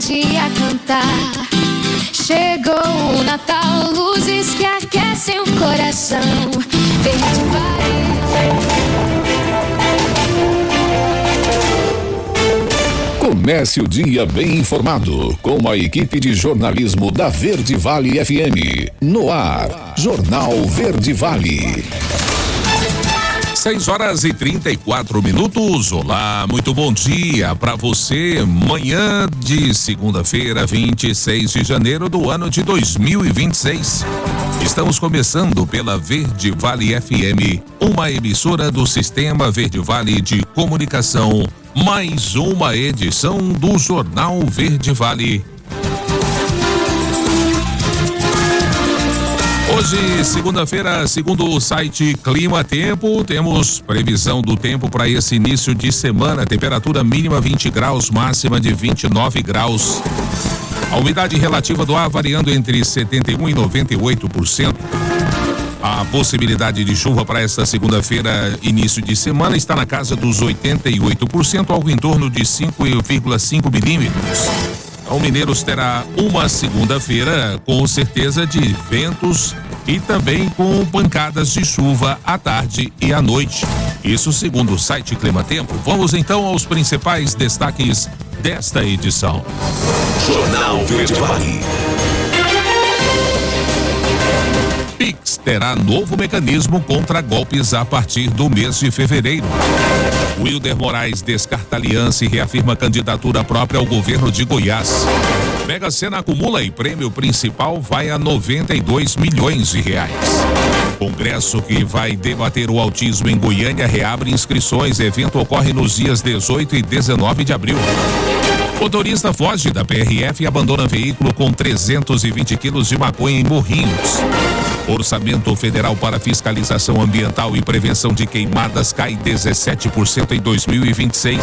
cidade a cantar. Chegou o Natal, luzes que aquecem o coração. Verde Comece o dia bem informado com a equipe de jornalismo da Verde Vale FM. No ar, Jornal Verde Vale. 6h34. Olá, muito bom dia para você. Manhã de segunda-feira, 26 de janeiro do ano de 2026. Estamos começando pela Verde Vale FM, uma emissora do Sistema Verde Vale de Comunicação. Mais uma edição do Jornal Verde Vale. Hoje, segunda-feira, segundo o site Clima Tempo, temos previsão do tempo para esse início de semana. Temperatura mínima 20 graus, máxima de 29 graus. A umidade relativa do ar variando entre 71% e 98%. A possibilidade de chuva para esta segunda-feira, início de semana, está na casa dos 88%, algo em torno de 5,5 milímetros. O Mineiros terá uma segunda-feira com certeza de ventos e também com pancadas de chuva à tarde e à noite. Isso segundo o site Clima Tempo. Vamos então aos principais destaques desta edição. Jornal Verde Vale. Pix terá novo mecanismo contra golpes a partir do mês de fevereiro. Wilder Moraes descarta aliança e reafirma candidatura própria ao governo de Goiás. Mega Sena acumula e prêmio principal vai a 92 milhões de reais. Congresso que vai debater o autismo em Goiânia reabre inscrições. Evento ocorre nos dias 18 e 19 de abril. Motorista foge da PRF e abandona veículo com 320 quilos de maconha em Morrinhos. Orçamento federal para fiscalização ambiental e prevenção de queimadas cai 17% em 2026.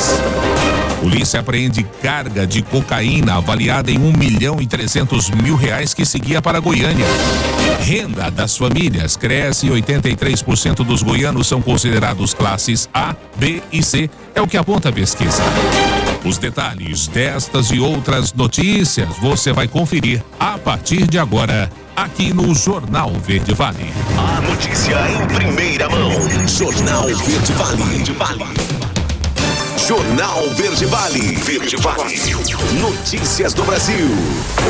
Polícia apreende carga de cocaína avaliada em R$1.300.000 que seguia para Goiânia. Renda das famílias cresce e 83% dos goianos são considerados classes A, B e C, é o que aponta a pesquisa. Os detalhes destas e outras notícias você vai conferir a partir de agora, aqui no Jornal Verde Vale. A notícia em primeira mão. Jornal Verde Vale. Jornal Verde Vale. Verde Vale. Notícias do Brasil.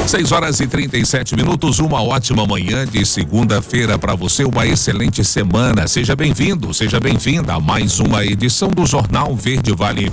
6h37. Uma ótima manhã de segunda-feira para você, uma excelente semana. Seja bem-vindo, seja bem-vinda a mais uma edição do Jornal Verde Vale.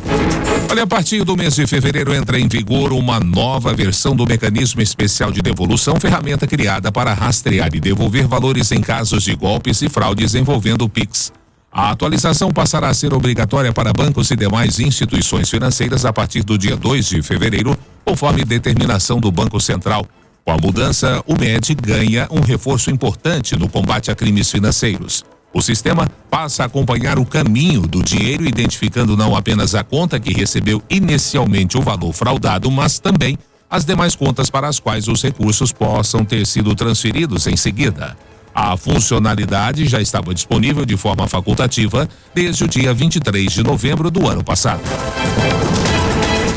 Olha, a partir do mês de fevereiro entra em vigor uma nova versão do mecanismo especial de devolução, ferramenta criada para rastrear e devolver valores em casos de golpes e fraudes envolvendo o Pix. A atualização passará a ser obrigatória para bancos e demais instituições financeiras a partir do dia 2 de fevereiro, conforme determinação do Banco Central. Com a mudança, o MED ganha um reforço importante no combate a crimes financeiros. O sistema passa a acompanhar o caminho do dinheiro, identificando não apenas a conta que recebeu inicialmente o valor fraudado, mas também as demais contas para as quais os recursos possam ter sido transferidos em seguida. A funcionalidade já estava disponível de forma facultativa desde o dia 23 de novembro do ano passado.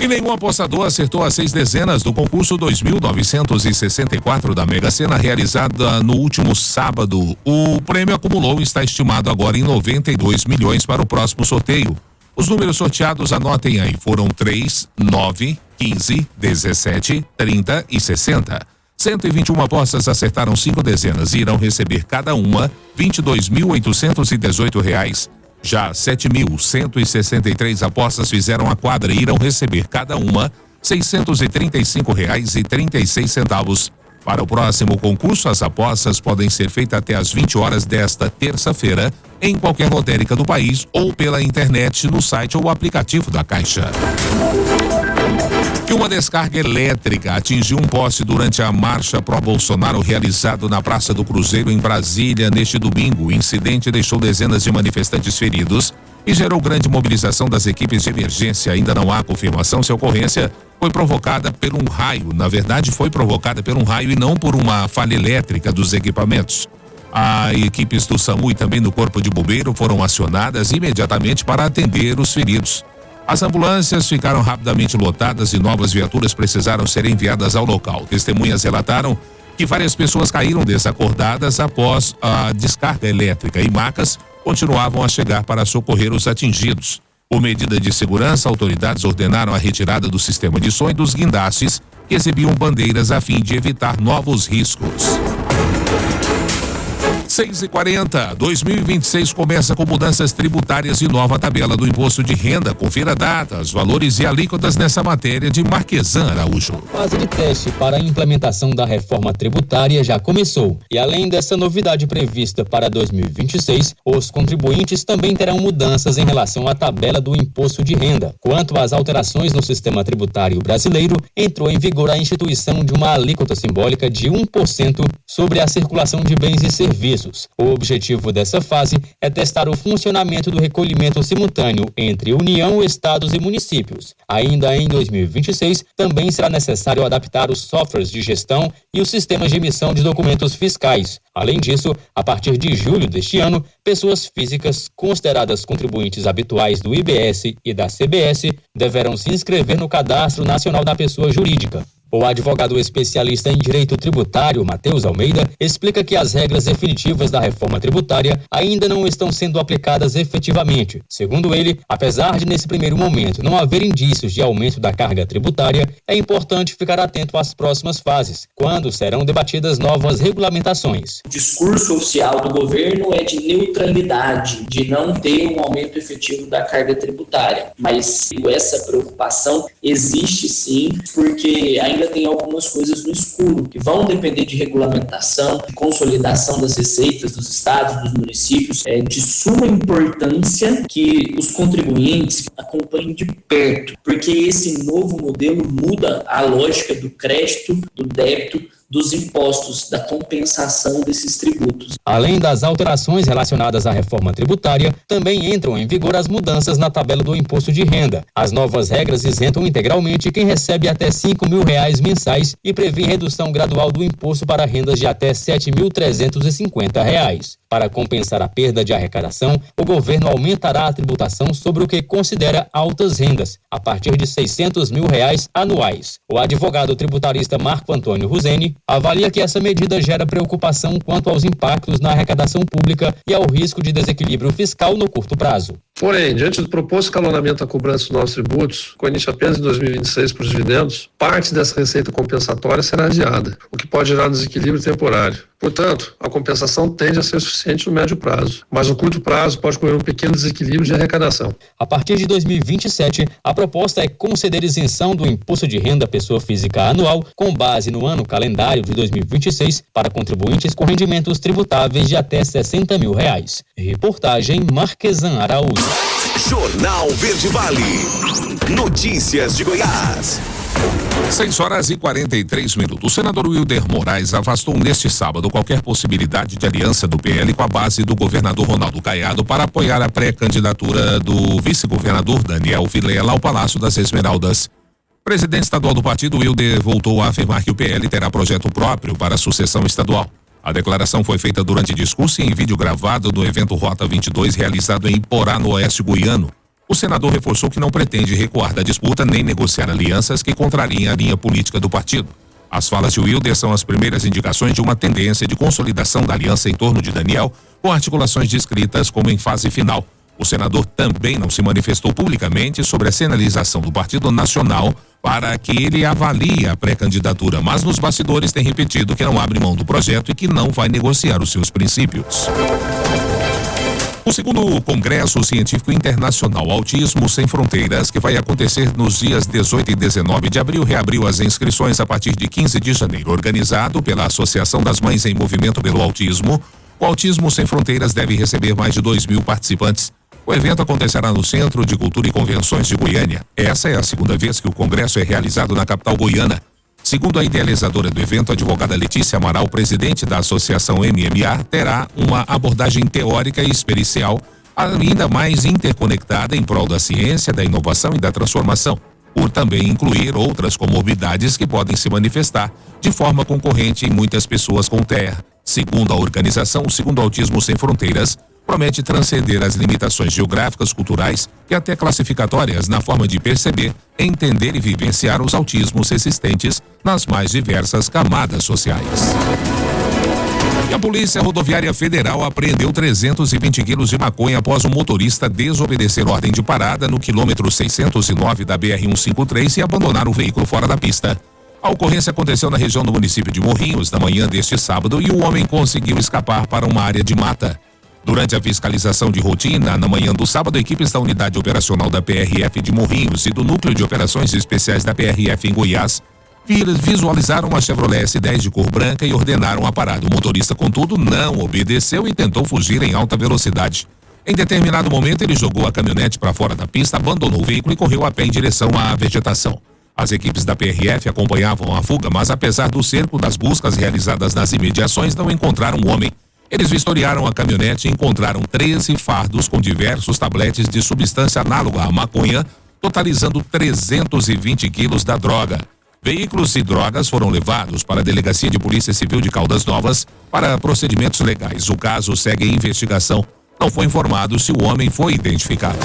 E nenhum apostador acertou as 6 dezenas do concurso 2.964 da Mega Sena, realizada no último sábado. O prêmio acumulou e está estimado agora em 92 milhões para o próximo sorteio. Os números sorteados, anotem aí, foram 3, 9, 15, 17, 30 e 60. 121 apostas acertaram 5 dezenas e irão receber cada uma R$22.818. Já 7.163 apostas fizeram a quadra e irão receber cada uma R$635,36. Para o próximo concurso, as apostas podem ser feitas até às 20 horas desta terça-feira em qualquer lotérica do país ou pela internet no site ou aplicativo da Caixa. E uma descarga elétrica atingiu um poste durante a marcha pró-Bolsonaro realizado na Praça do Cruzeiro, em Brasília, neste domingo. O incidente deixou dezenas de manifestantes feridos e gerou grande mobilização das equipes de emergência. Ainda não há confirmação se a ocorrência foi provocada por um raio. Na verdade, foi provocada por um raio e não por uma falha elétrica dos equipamentos. As equipes do SAMU e também do Corpo de Bombeiro foram acionadas imediatamente para atender os feridos. As ambulâncias ficaram rapidamente lotadas e novas viaturas precisaram ser enviadas ao local. Testemunhas relataram que várias pessoas caíram desacordadas após a descarga elétrica e macas continuavam a chegar para socorrer os atingidos. Por medida de segurança, autoridades ordenaram a retirada do sistema de som e dos guindastes que exibiam bandeiras a fim de evitar novos riscos. 6h40, 2026 começa com mudanças tributárias e nova tabela do imposto de renda. Confira datas, valores e alíquotas nessa matéria de Marquesan Araújo. Fase de teste para a implementação da reforma tributária já começou. E além dessa novidade prevista para 2026, os contribuintes também terão mudanças em relação à tabela do imposto de renda. Quanto às alterações no sistema tributário brasileiro, entrou em vigor a instituição de uma alíquota simbólica de 1% sobre a circulação de bens e serviços. O objetivo dessa fase é testar o funcionamento do recolhimento simultâneo entre União, estados e municípios. Ainda em 2026, também será necessário adaptar os softwares de gestão e os sistemas de emissão de documentos fiscais. Além disso, a partir de julho deste ano, pessoas físicas consideradas contribuintes habituais do IBS e da CBS deverão se inscrever no Cadastro Nacional da Pessoa Jurídica. O advogado especialista em direito tributário, Matheus Almeida, explica que as regras definitivas da reforma tributária ainda não estão sendo aplicadas efetivamente. Segundo ele, apesar de nesse primeiro momento não haver indícios de aumento da carga tributária, é importante ficar atento às próximas fases, quando serão debatidas novas regulamentações. O discurso oficial do governo é de neutralidade, de não ter um aumento efetivo da carga tributária. Mas essa preocupação existe sim, porque ainda tem algumas coisas no escuro, que vão depender de regulamentação, de consolidação das receitas dos estados, dos municípios. É de suma importância que os contribuintes acompanhem de perto, porque esse novo modelo muda a lógica do crédito, do débito, dos impostos, da compensação desses tributos. Além das alterações relacionadas à reforma tributária, também entram em vigor as mudanças na tabela do imposto de renda. As novas regras isentam integralmente quem recebe até R$5.000 mensais e prevê redução gradual do imposto para rendas de até R$7.350. Para compensar a perda de arrecadação, o governo aumentará a tributação sobre o que considera altas rendas, a partir de R$600.000 anuais. O advogado tributarista Marco Antônio Ruzeni avalia que essa medida gera preocupação quanto aos impactos na arrecadação pública e ao risco de desequilíbrio fiscal no curto prazo. Porém, diante do proposto escalonamento da cobrança dos novos tributos, com início apenas em 2026 para os dividendos, parte dessa receita compensatória será adiada, o que pode gerar um desequilíbrio temporário. Portanto, a compensação tende a ser suficiente no médio prazo, mas no curto prazo pode ocorrer um pequeno desequilíbrio de arrecadação. A partir de 2027, a proposta é conceder isenção do imposto de renda à pessoa física anual com base no ano calendário de 2026 para contribuintes com rendimentos tributáveis de até R$60.000. Reportagem Marquesan Araújo. Jornal Verde Vale. Notícias de Goiás. 6h43. O senador Wilder Moraes afastou neste sábado qualquer possibilidade de aliança do PL com a base do governador Ronaldo Caiado para apoiar a pré-candidatura do vice-governador Daniel Vilela ao Palácio das Esmeraldas. O presidente estadual do partido, Wilder, voltou a afirmar que o PL terá projeto próprio para a sucessão estadual. A declaração foi feita durante discurso e em vídeo gravado do evento Rota 22, realizado em Iporá, no Oeste Goiano. O senador reforçou que não pretende recuar da disputa nem negociar alianças que contrariem a linha política do partido. As falas de Wilder são as primeiras indicações de uma tendência de consolidação da aliança em torno de Daniel, com articulações descritas como em fase final. O senador também não se manifestou publicamente sobre a sinalização do Partido Nacional para que ele avalie a pré-candidatura, mas nos bastidores tem repetido que não abre mão do projeto e que não vai negociar os seus princípios. O segundo Congresso Científico Internacional Autismo Sem Fronteiras, que vai acontecer nos dias 18 e 19 de abril, reabriu as inscrições a partir de 15 de janeiro. Organizado pela Associação das Mães em Movimento pelo Autismo, o Autismo Sem Fronteiras deve receber mais de 2.000 participantes. O evento acontecerá no Centro de Cultura e Convenções de Goiânia. Essa é a segunda vez que o congresso é realizado na capital goiana. Segundo a idealizadora do evento, a advogada Letícia Amaral, presidente da Associação MMA, terá uma abordagem teórica e experiencial ainda mais interconectada em prol da ciência, da inovação e da transformação, por também incluir outras comorbidades que podem se manifestar de forma concorrente em muitas pessoas com TEA, Segundo a organização, o segundo Autismo Sem Fronteiras promete transcender as limitações geográficas, culturais e até classificatórias na forma de perceber, entender e vivenciar os autismos existentes nas mais diversas camadas sociais. E a Polícia Rodoviária Federal apreendeu 320 quilos de maconha após um motorista desobedecer ordem de parada no quilômetro 609 da BR-153 e abandonar o veículo fora da pista. A ocorrência aconteceu na região do município de Morrinhos na manhã deste sábado e o homem conseguiu escapar para uma área de mata. Durante a fiscalização de rotina, na manhã do sábado, equipes da Unidade Operacional da PRF de Morrinhos e do Núcleo de Operações Especiais da PRF em Goiás visualizaram uma Chevrolet S10 de cor branca e ordenaram a parada. O motorista, contudo, não obedeceu e tentou fugir em alta velocidade. Em determinado momento, ele jogou a caminhonete para fora da pista, abandonou o veículo e correu a pé em direção à vegetação. As equipes da PRF acompanhavam a fuga, mas apesar do cerco das buscas realizadas nas imediações, não encontraram o homem. Eles vistoriaram a caminhonete e encontraram 13 fardos com diversos tabletes de substância análoga à maconha, totalizando 320 quilos da droga. Veículos e drogas foram levados para a Delegacia de Polícia Civil de Caldas Novas para procedimentos legais. O caso segue em investigação. Não foi informado se o homem foi identificado.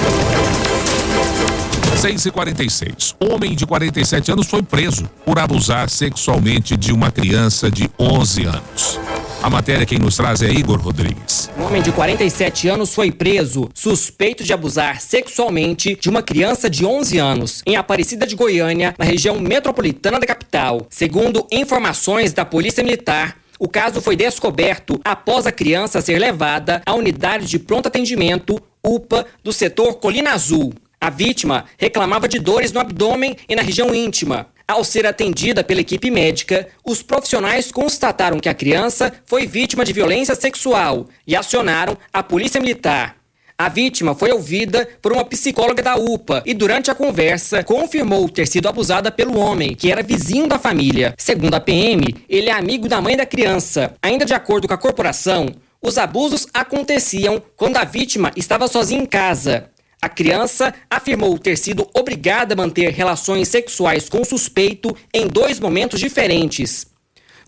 6h46. Homem de 47 anos foi preso por abusar sexualmente de uma criança de 11 anos. A matéria quem nos traz é Igor Rodrigues. Um homem de 47 anos foi preso, suspeito de abusar sexualmente de uma criança de 11 anos, em Aparecida de Goiânia, na região metropolitana da capital. Segundo informações da Polícia Militar, o caso foi descoberto após a criança ser levada à unidade de pronto atendimento, UPA, do setor Colina Azul. A vítima reclamava de dores no abdômen e na região íntima. Ao ser atendida pela equipe médica, os profissionais constataram que a criança foi vítima de violência sexual e acionaram a Polícia Militar. A vítima foi ouvida por uma psicóloga da UPA e durante a conversa confirmou ter sido abusada pelo homem, que era vizinho da família. Segundo a PM, ele é amigo da mãe da criança. Ainda de acordo com a corporação, os abusos aconteciam quando a vítima estava sozinha em casa. A criança afirmou ter sido obrigada a manter relações sexuais com o suspeito em 2 momentos diferentes.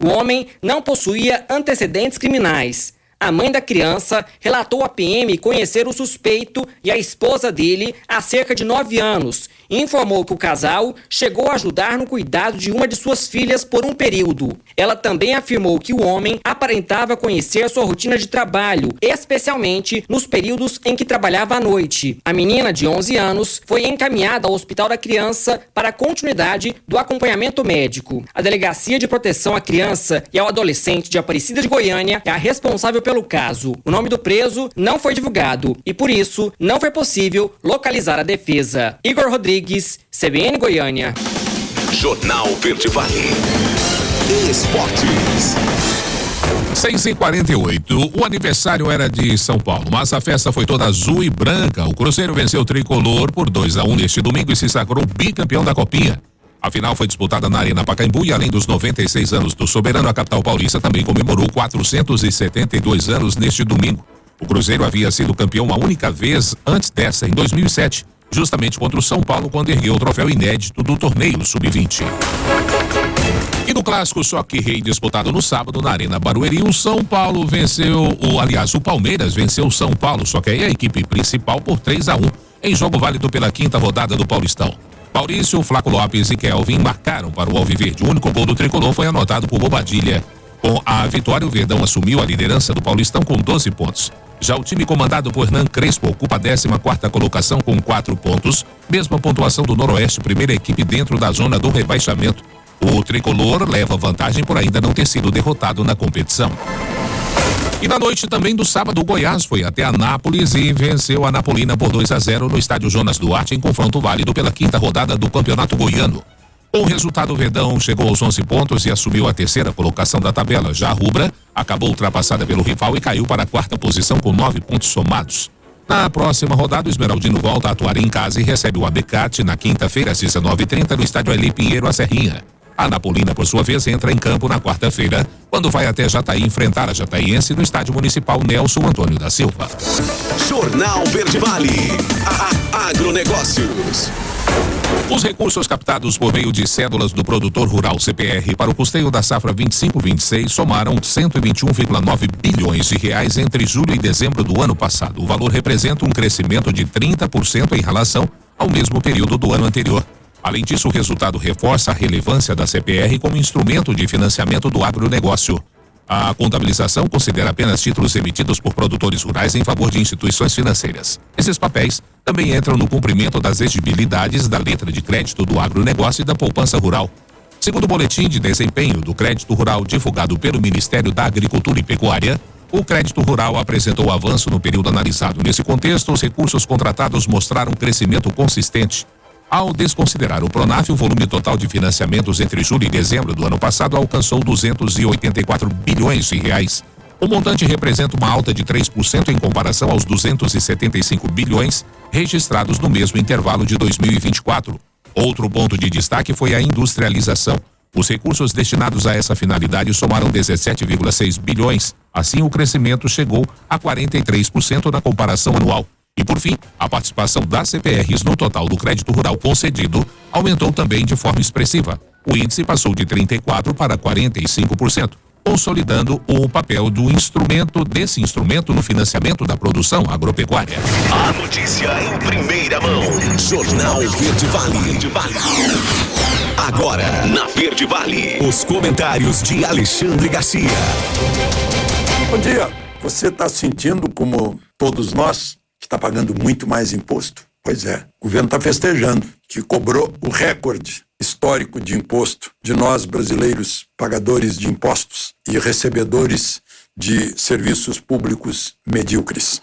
O homem não possuía antecedentes criminais. A mãe da criança relatou à PM conhecer o suspeito e a esposa dele há cerca de 9 anos e informou que o casal chegou a ajudar no cuidado de uma de suas filhas por um período. Ela também afirmou que o homem aparentava conhecer sua rotina de trabalho, especialmente nos períodos em que trabalhava à noite. A menina de 11 anos foi encaminhada ao Hospital da Criança para a continuidade do acompanhamento médico. A Delegacia de Proteção à Criança e ao Adolescente de Aparecida de Goiânia é a responsável pelo caso. O nome do preso não foi divulgado e, por isso, não foi possível localizar a defesa. Igor Rodrigues, CBN Goiânia. Jornal Verde Vale. Esportes. 6h48. O aniversário era de São Paulo, mas a festa foi toda azul e branca. O Cruzeiro venceu o Tricolor por 2-1 neste domingo e se sagrou bicampeão da Copinha. A final foi disputada na Arena Pacaembu e, além dos 96 anos do soberano, a capital paulista também comemorou 472 anos neste domingo. O Cruzeiro havia sido campeão uma única vez antes dessa, em 2007, justamente contra o São Paulo, quando ergueu o troféu inédito do torneio Sub-20. E no clássico Choque Rei disputado no sábado na Arena Barueri, o São Paulo o Palmeiras venceu o São Paulo, só que aí a equipe principal por 3-1 em jogo válido pela 5ª rodada do Paulistão. Maurício, Flaco Lopes e Kelvin marcaram para o Alviverde. O único gol do tricolor foi anotado por Bobadilha. Com a vitória, o Verdão assumiu a liderança do Paulistão com 12 pontos. Já o time comandado por Hernan Crespo ocupa a 14ª colocação com 4 pontos, mesma pontuação do Noroeste, primeira equipe dentro da zona do rebaixamento. O tricolor leva vantagem por ainda não ter sido derrotado na competição. E na noite também do sábado, o Goiás foi até Anápolis e venceu a Napolina por 2-0 no estádio Jonas Duarte, em confronto válido pela 5ª rodada do Campeonato Goiano. Com o resultado, o Verdão chegou aos 11 pontos e assumiu a 3ª colocação da tabela. Já a Rubra acabou ultrapassada pelo rival e caiu para a 4ª posição com 9 pontos somados. Na próxima rodada, o Esmeraldino volta a atuar em casa e recebe o Abecate na quinta-feira, às 19h30, no estádio Eli Pinheiro, a Serrinha. A Napolina, por sua vez, entra em campo na quarta-feira, quando vai até Jataí enfrentar a Jataiense no estádio municipal Nelson Antônio da Silva. Jornal Verde Vale. Agronegócios. Os recursos captados por meio de cédulas do produtor rural CPR para o custeio da safra 25/26 somaram 121,9 bilhões de reais entre julho e dezembro do ano passado. O valor representa um crescimento de 30% em relação ao mesmo período do ano anterior. Além disso, o resultado reforça a relevância da CPR como instrumento de financiamento do agronegócio. A contabilização considera apenas títulos emitidos por produtores rurais em favor de instituições financeiras. Esses papéis também entram no cumprimento das exigibilidades da letra de crédito do agronegócio e da poupança rural. Segundo o boletim de desempenho do crédito rural divulgado pelo Ministério da Agricultura e Pecuária, o crédito rural apresentou avanço no período analisado. Nesse contexto, os recursos contratados mostraram crescimento consistente. Ao desconsiderar o Pronaf, o volume total de financiamentos entre julho e dezembro do ano passado alcançou 284 bilhões de reais. O montante representa uma alta de 3% em comparação aos 275 bilhões registrados no mesmo intervalo de 2024. Outro ponto de destaque foi a industrialização. Os recursos destinados a essa finalidade somaram 17,6 bilhões. Assim, o crescimento chegou a 43% na comparação anual. E, por fim, a participação das CPRs no total do crédito rural concedido aumentou também de forma expressiva. O índice passou de 34% para 45%, consolidando o papel desse instrumento no financiamento da produção agropecuária. A notícia em primeira mão. Jornal Verde Vale. Agora, na Verde Vale, os comentários de Alexandre Garcia. Bom dia. Você está sentindo como todos nós que está pagando muito mais imposto? Pois é, o governo está festejando que cobrou o recorde histórico de imposto de nós brasileiros pagadores de impostos e recebedores de serviços públicos medíocres.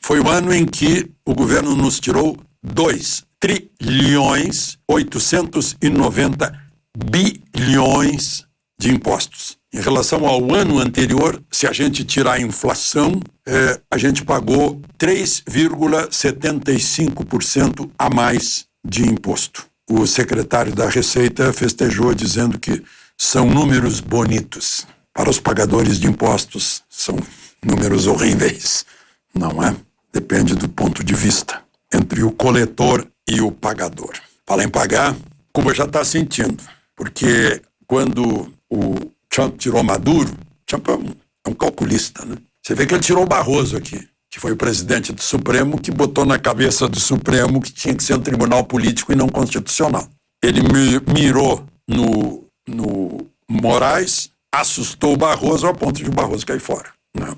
Foi o ano em que o governo nos tirou 2.890 bilhões de impostos. Em relação ao ano anterior, se a gente tirar a inflação, a gente pagou 3,75% a mais de imposto. O secretário da Receita festejou dizendo que são números bonitos. Para os pagadores de impostos, são números horríveis. Não é? Depende do ponto de vista entre o coletor e o pagador. Falar em pagar, Cuba já está sentindo, porque quando o Trump tirou Maduro, Trump é um calculista, né? Você vê que ele tirou Barroso aqui, que foi o presidente do Supremo, que botou na cabeça do Supremo que tinha que ser um tribunal político e não constitucional. Ele mirou no Moraes, assustou o Barroso ao ponto de o Barroso cair fora, né?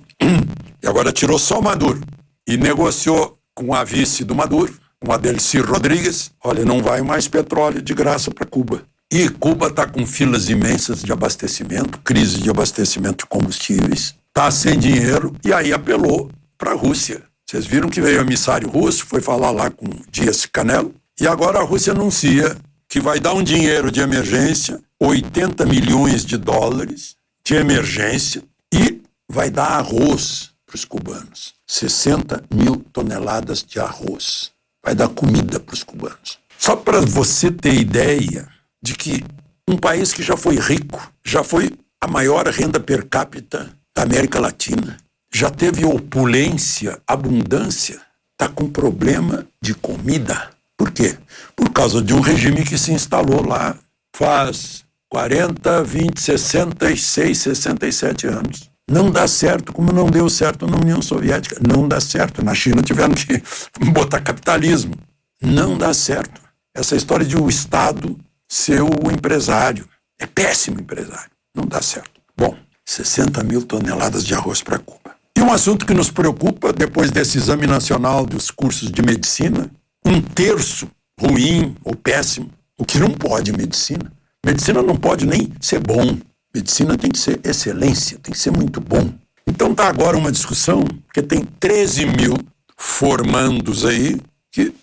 E agora tirou só o Maduro e negociou com a vice do Maduro, com a Delcy Rodrigues. Olha, não vai mais petróleo de graça para Cuba. E Cuba está com filas imensas de abastecimento, crise de abastecimento de combustíveis, está sem dinheiro e aí apelou para a Rússia. Vocês viram que veio o emissário russo, foi falar lá com Dias-Canel, e agora a Rússia anuncia que vai dar um dinheiro de emergência, 80 milhões de dólares de emergência, e vai dar arroz para os cubanos. 60 mil toneladas de arroz. Vai dar comida para os cubanos. Só para você ter ideia de que um país que já foi rico, já foi a maior renda per capita da América Latina, já teve opulência, abundância, está com problema de comida. Por quê? Por causa de um regime que se instalou lá faz 40, 20, 66, 67 anos. Não dá certo, como não deu certo na União Soviética. Não dá certo. Na China tiveram que botar capitalismo. Não dá certo. Essa história de o Estado ser o empresário. É péssimo empresário. Não dá certo. Bom, 60 mil toneladas de arroz para Cuba. E um assunto que nos preocupa, depois desse exame nacional dos cursos de medicina, 1/3 ruim ou péssimo, o que não pode medicina. Medicina não pode nem ser bom. Medicina tem que ser excelência, tem que ser muito bom. Então tá agora uma discussão, porque tem 13 mil formandos aí que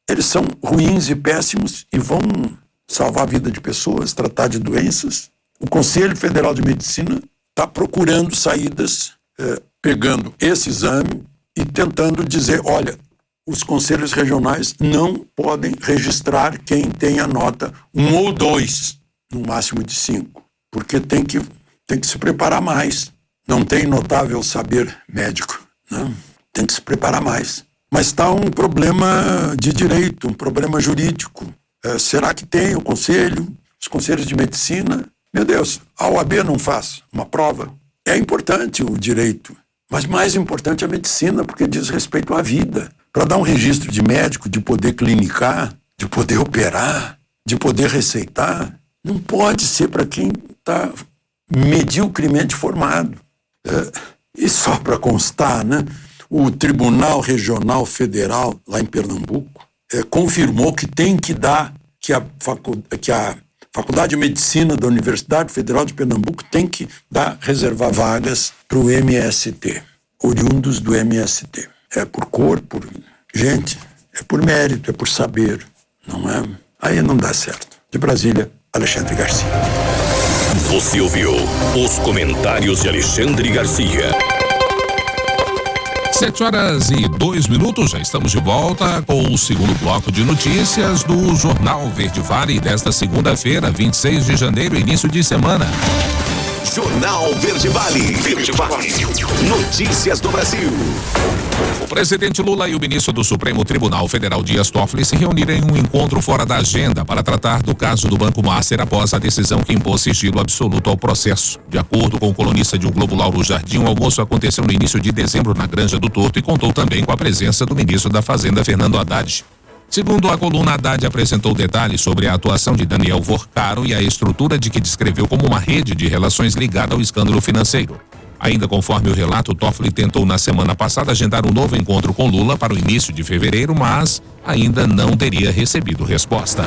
eles são ruins e péssimos e vão salvar a vida de pessoas, tratar de doenças. O Conselho Federal de Medicina está procurando saídas, pegando esse exame e tentando dizer, olha, os conselhos regionais não podem registrar quem tem a nota 1 ou 2, no máximo de 5, porque tem que se preparar mais. Não tem notável saber médico, né? Tem que se preparar mais. Mas está um problema de direito, um problema jurídico. Será que tem o conselho, os conselhos de medicina? Meu Deus, a OAB não faz uma prova. É importante o direito, mas mais importante a medicina, porque diz respeito à vida. Para dar um registro de médico, de poder clinicar, de poder operar, de poder receitar, não pode ser para quem está mediocremente formado. E só para constar, né, o Tribunal Regional Federal, lá em Pernambuco, confirmou que tem que dar, que a Faculdade de Medicina da Universidade Federal de Pernambuco tem que reservar vagas para o MST, oriundos do MST. É por cor, gente, é por mérito, é por saber, não é? Aí não dá certo. De Brasília, Alexandre Garcia. Você ouviu os comentários de Alexandre Garcia. 7h02, já estamos de volta com o segundo bloco de notícias do Jornal Verde Vale desta segunda-feira, 26 de janeiro, início de semana. Jornal Verde Vale. Verde Vale. Notícias do Brasil. O presidente Lula e o ministro do Supremo Tribunal Federal, Dias Toffoli, se reuniram em um encontro fora da agenda para tratar do caso do Banco Master após a decisão que impôs sigilo absoluto ao processo. De acordo com o colunista de O Globo, Lauro Jardim, o almoço aconteceu no início de dezembro na Granja do Torto e contou também com a presença do ministro da Fazenda, Fernando Haddad. Segundo a coluna, Haddad apresentou detalhes sobre a atuação de Daniel Vorcaro e a estrutura de que descreveu como uma rede de relações ligada ao escândalo financeiro. Ainda conforme o relato, Toffoli tentou na semana passada agendar um novo encontro com Lula para o início de fevereiro, mas ainda não teria recebido resposta.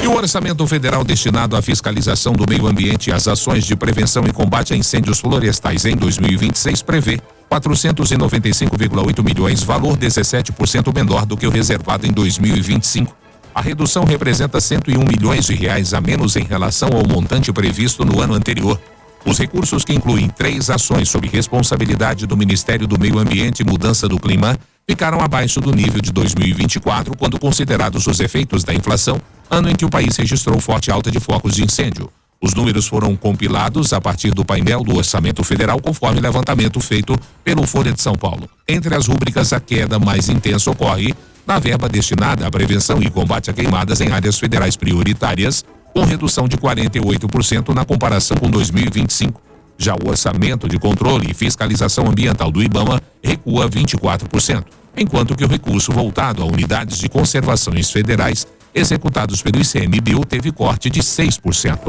E o orçamento federal destinado à fiscalização do meio ambiente e às ações de prevenção e combate a incêndios florestais em 2026 prevê 495,8 milhões, valor 17% menor do que o reservado em 2025. A redução representa 101 milhões de reais a menos em relação ao montante previsto no ano anterior. Os recursos, que incluem 3 ações sob responsabilidade do Ministério do Meio Ambiente e Mudança do Clima, ficaram abaixo do nível de 2024, quando considerados os efeitos da inflação, ano em que o país registrou forte alta de focos de incêndio. Os números foram compilados a partir do painel do Orçamento Federal, conforme levantamento feito pelo Folha de São Paulo. Entre as rúbricas, a queda mais intensa ocorre na verba destinada à prevenção e combate a queimadas em áreas federais prioritárias, com redução de 48% na comparação com 2025. Já o orçamento de controle e fiscalização ambiental do IBAMA recua 24%, enquanto que o recurso voltado a unidades de conservações federais executados pelo ICMBio teve corte de 6%.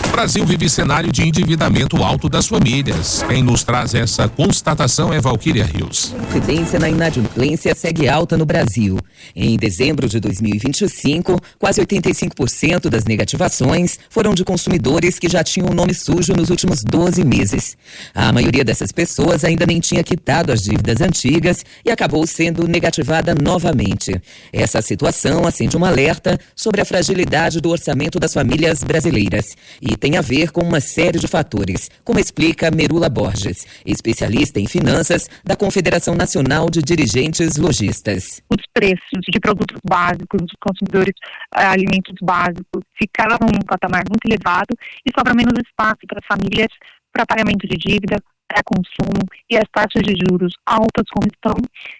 O Brasil vive cenário de endividamento alto das famílias. Quem nos traz essa constatação é Valquíria Rios. A incidência na inadimplência segue alta no Brasil. Em dezembro de 2025, quase 85% das negativações foram de consumidores que já tinham o nome sujo nos últimos 12 meses. A maioria dessas pessoas ainda nem tinha quitado as dívidas antigas e acabou sendo negativada novamente. Essa situação acende um alerta sobre a fragilidade do orçamento das famílias brasileiras e tem a ver com uma série de fatores, como explica Merula Borges, especialista em finanças da Confederação Nacional de Dirigentes Lojistas. Os preços de produtos básicos, dos consumidores, alimentos básicos, ficaram num patamar muito elevado e sobra menos espaço para as famílias para pagamento de dívida, para consumo, e as taxas de juros altas como estão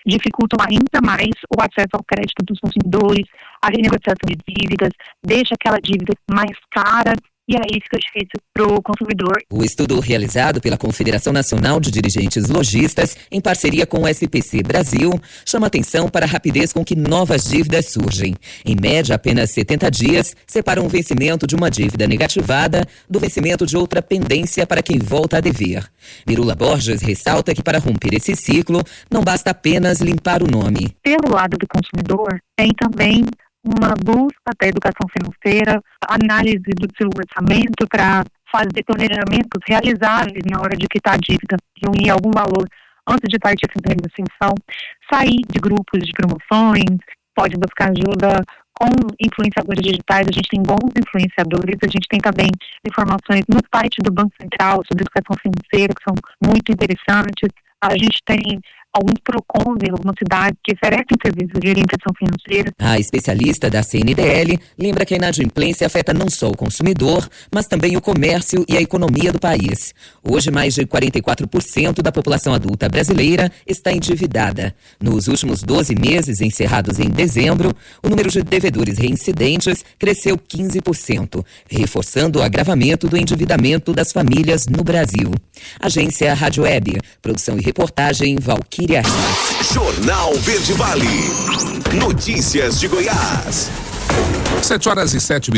dificultam ainda mais o acesso ao crédito dos consumidores, a renegociação de dívidas, deixa aquela dívida mais cara. E aí fica difícil para o consumidor. O estudo realizado pela Confederação Nacional de Dirigentes Lojistas, em parceria com o SPC Brasil, chama atenção para a rapidez com que novas dívidas surgem. Em média, apenas 70 dias separam o vencimento de uma dívida negativada do vencimento de outra pendência para quem volta a dever. Merula Borges ressalta que para romper esse ciclo, não basta apenas limpar o nome. Pelo lado do consumidor, tem também uma busca da educação financeira, análise do seu orçamento para fazer planejamentos realizáveis na hora de quitar a dívida, reunir algum valor antes de partir para a negociação, sair de grupos de promoções, pode buscar ajuda com influenciadores digitais. A gente tem bons influenciadores, a gente tem também informações no site do Banco Central sobre educação financeira, que são muito interessantes. A gente tem alguns PROCONs em algumas cidades que oferecem serviços de orientação financeira. A especialista da CNDL lembra que a inadimplência afeta não só o consumidor, mas também o comércio e a economia do país. Hoje, mais de 44% da população adulta brasileira está endividada. Nos últimos 12 meses, encerrados em dezembro, o número de devedores reincidentes cresceu 15%, reforçando o agravamento do endividamento das famílias no Brasil. Agência Rádio Web, produção e reportagem Valquíria Reis. Jornal Verde Vale. Notícias de Goiás. 7h07.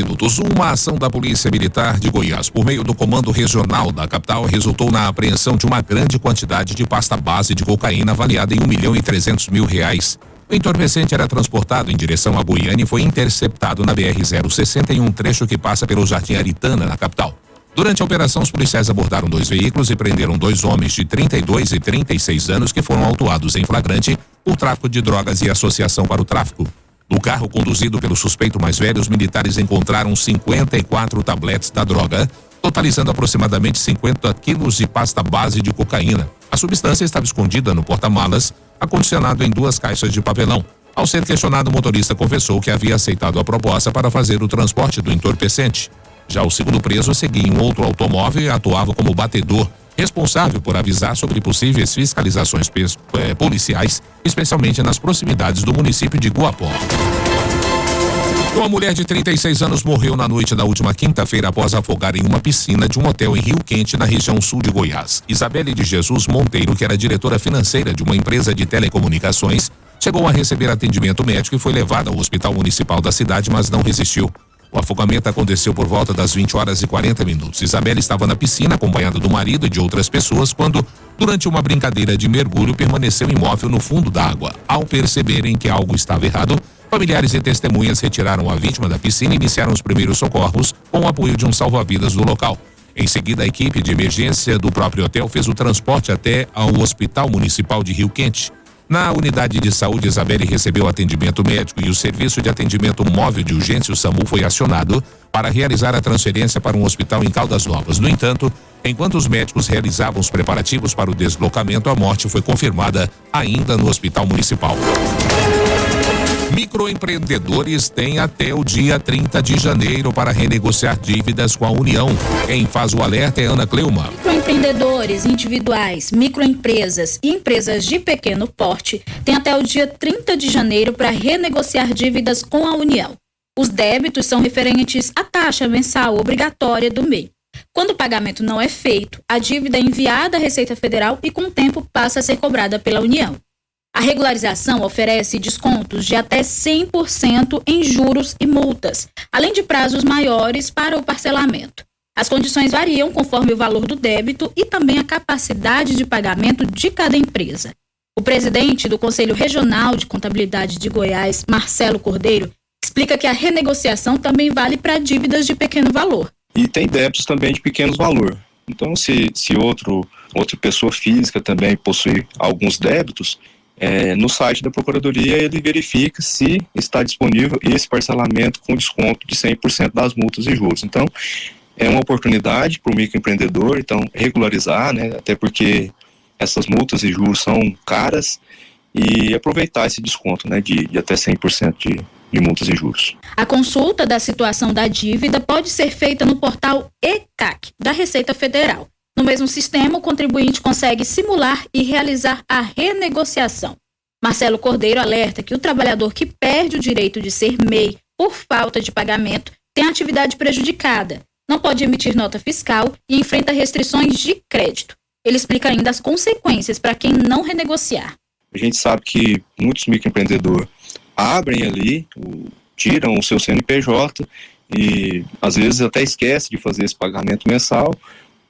Uma ação da Polícia Militar de Goiás, por meio do Comando Regional da capital, resultou na apreensão de uma grande quantidade de pasta base de cocaína avaliada em R$1.300.000. O entorpecente era transportado em direção a Goiânia e foi interceptado na BR-061, trecho que passa pelo Jardim Aritana, na capital. Durante a operação, os policiais abordaram 2 veículos e prenderam 2 homens de 32 e 36 anos que foram autuados em flagrante por tráfico de drogas e associação para o tráfico. No carro conduzido pelo suspeito mais velho, os militares encontraram 54 tabletes da droga, totalizando aproximadamente 50 quilos de pasta base de cocaína. A substância estava escondida no porta-malas, acondicionado em 2 caixas de papelão. Ao ser questionado, o motorista confessou que havia aceitado a proposta para fazer o transporte do entorpecente. Já o segundo preso seguia em outro automóvel e atuava como batedor, responsável por avisar sobre possíveis fiscalizações policiais, especialmente nas proximidades do município de Guapó. Uma mulher de 36 anos morreu na noite da última quinta-feira após afogar em uma piscina de um hotel em Rio Quente, na região sul de Goiás. Isabelle de Jesus Monteiro, que era diretora financeira de uma empresa de telecomunicações, chegou a receber atendimento médico e foi levada ao hospital municipal da cidade, mas não resistiu. O afogamento aconteceu por volta das 20h40. Isabelle estava na piscina acompanhada do marido e de outras pessoas quando, durante uma brincadeira de mergulho, permaneceu imóvel no fundo da água. Ao perceberem que algo estava errado, familiares e testemunhas retiraram a vítima da piscina e iniciaram os primeiros socorros com o apoio de um salva-vidas do local. Em seguida, a equipe de emergência do próprio hotel fez o transporte até ao Hospital Municipal de Rio Quente. Na unidade de saúde, Isabelle recebeu atendimento médico e o serviço de atendimento móvel de urgência, o SAMU, foi acionado para realizar a transferência para um hospital em Caldas Novas. No entanto, enquanto os médicos realizavam os preparativos para o deslocamento, a morte foi confirmada ainda no hospital municipal. Microempreendedores têm até o dia 30 de janeiro para renegociar dívidas com a União. Quem faz o alerta é Ana Cleuma. Microempreendedores individuais, microempresas e empresas de pequeno porte têm até o dia 30 de janeiro para renegociar dívidas com a União. Os débitos são referentes à taxa mensal obrigatória do MEI. Quando o pagamento não é feito, a dívida é enviada à Receita Federal e, com o tempo, passa a ser cobrada pela União. A regularização oferece descontos de até 100% em juros e multas, além de prazos maiores para o parcelamento. As condições variam conforme o valor do débito e também a capacidade de pagamento de cada empresa. O presidente do Conselho Regional de Contabilidade de Goiás, Marcelo Cordeiro, explica que a renegociação também vale para dívidas de pequeno valor. E tem débitos também de pequeno valor. Então, se outra pessoa física também possui alguns débitos, no site da Procuradoria ele verifica se está disponível esse parcelamento com desconto de 100% das multas e juros. Então, é uma oportunidade para o microempreendedor, então, regularizar, né, até porque essas multas e juros são caras, e aproveitar esse desconto, né, de até 100% de multas e juros. A consulta da situação da dívida pode ser feita no portal ECAC da Receita Federal. No mesmo sistema, o contribuinte consegue simular e realizar a renegociação. Marcelo Cordeiro alerta que o trabalhador que perde o direito de ser MEI por falta de pagamento tem a atividade prejudicada, não pode emitir nota fiscal e enfrenta restrições de crédito. Ele explica ainda as consequências para quem não renegociar. A gente sabe que muitos microempreendedores abrem ali, tiram o seu CNPJ e às vezes até esquece de fazer esse pagamento mensal.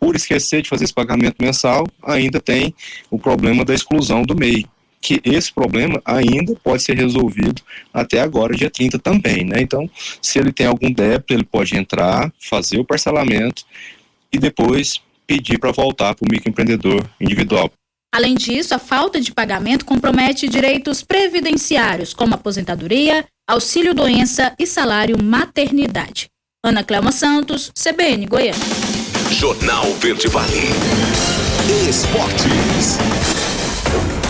Por esquecer de fazer esse pagamento mensal, ainda tem o problema da exclusão do MEI, que esse problema ainda pode ser resolvido até agora, dia 30 também, né? Então, se ele tem algum débito, ele pode entrar, fazer o parcelamento e depois pedir para voltar para o microempreendedor individual. Além disso, a falta de pagamento compromete direitos previdenciários, como aposentadoria, auxílio-doença e salário maternidade. Ana Cleuma Santos, CBN Goiânia. Jornal Verde Vale. Esportes.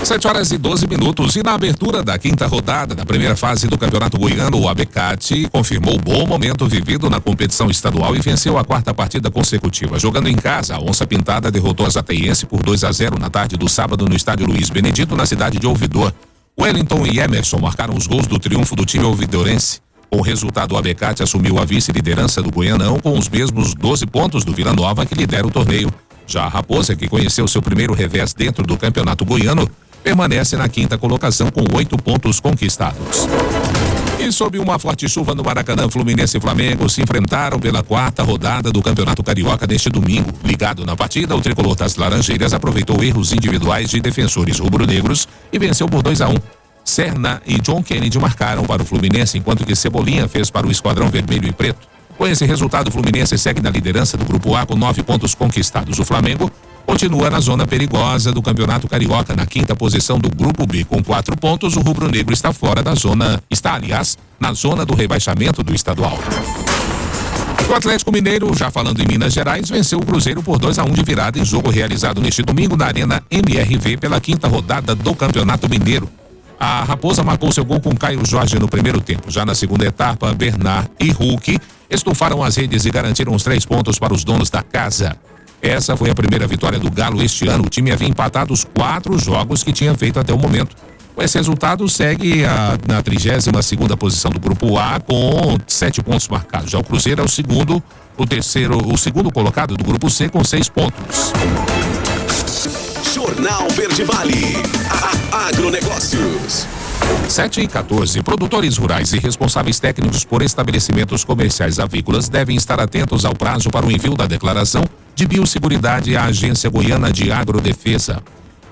7h12. E na abertura da quinta rodada da primeira fase do Campeonato Goiano, o Abecate confirmou o bom momento vivido na competição estadual e venceu a quarta partida consecutiva. Jogando em casa, a Onça Pintada derrotou a Jataiense por 2-0 na tarde do sábado no estádio Luiz Benedito, na cidade de Ouvidor. Wellington e Emerson marcaram os gols do triunfo do time ouvidorense. Com o resultado, o Abecate assumiu a vice-liderança do Goianão com os mesmos 12 pontos do Vila Nova, que lidera o torneio. Já a Raposa, que conheceu seu primeiro revés dentro do Campeonato Goiano, permanece na quinta colocação com 8 pontos conquistados. E sob uma forte chuva no Maracanã, Fluminense e Flamengo se enfrentaram pela quarta rodada do Campeonato Carioca neste domingo. Ligado na partida, o tricolor das Laranjeiras aproveitou erros individuais de defensores rubro-negros e venceu por 2-1. Serna e John Kennedy marcaram para o Fluminense, enquanto que Cebolinha fez para o Esquadrão Vermelho e Preto. Com esse resultado, o Fluminense segue na liderança do Grupo A com 9 pontos conquistados. O Flamengo continua na zona perigosa do Campeonato Carioca, na quinta posição do Grupo B com 4 pontos. O rubro-negro está fora da zona, na zona do rebaixamento do estadual. O Atlético Mineiro, já falando em Minas Gerais, venceu o Cruzeiro por 2-1 de virada em jogo realizado neste domingo na Arena MRV pela quinta rodada do Campeonato Mineiro. A Raposa marcou seu gol com Caio Jorge no primeiro tempo. Já na segunda etapa, Bernard e Hulk estufaram as redes e garantiram os 3 pontos para os donos da casa. Essa foi a primeira vitória do Galo este ano. O time havia empatado os 4 jogos que tinha feito até o momento. Com esse resultado, segue na 32ª posição do Grupo A com 7 pontos marcados. Já o Cruzeiro é o segundo colocado do Grupo C com 6 pontos. Jornal Verde Vale. Agronegócios. 7h14. Produtores rurais e responsáveis técnicos por estabelecimentos comerciais avícolas devem estar atentos ao prazo para o envio da declaração de biosseguridade à Agência Goiana de Agrodefesa.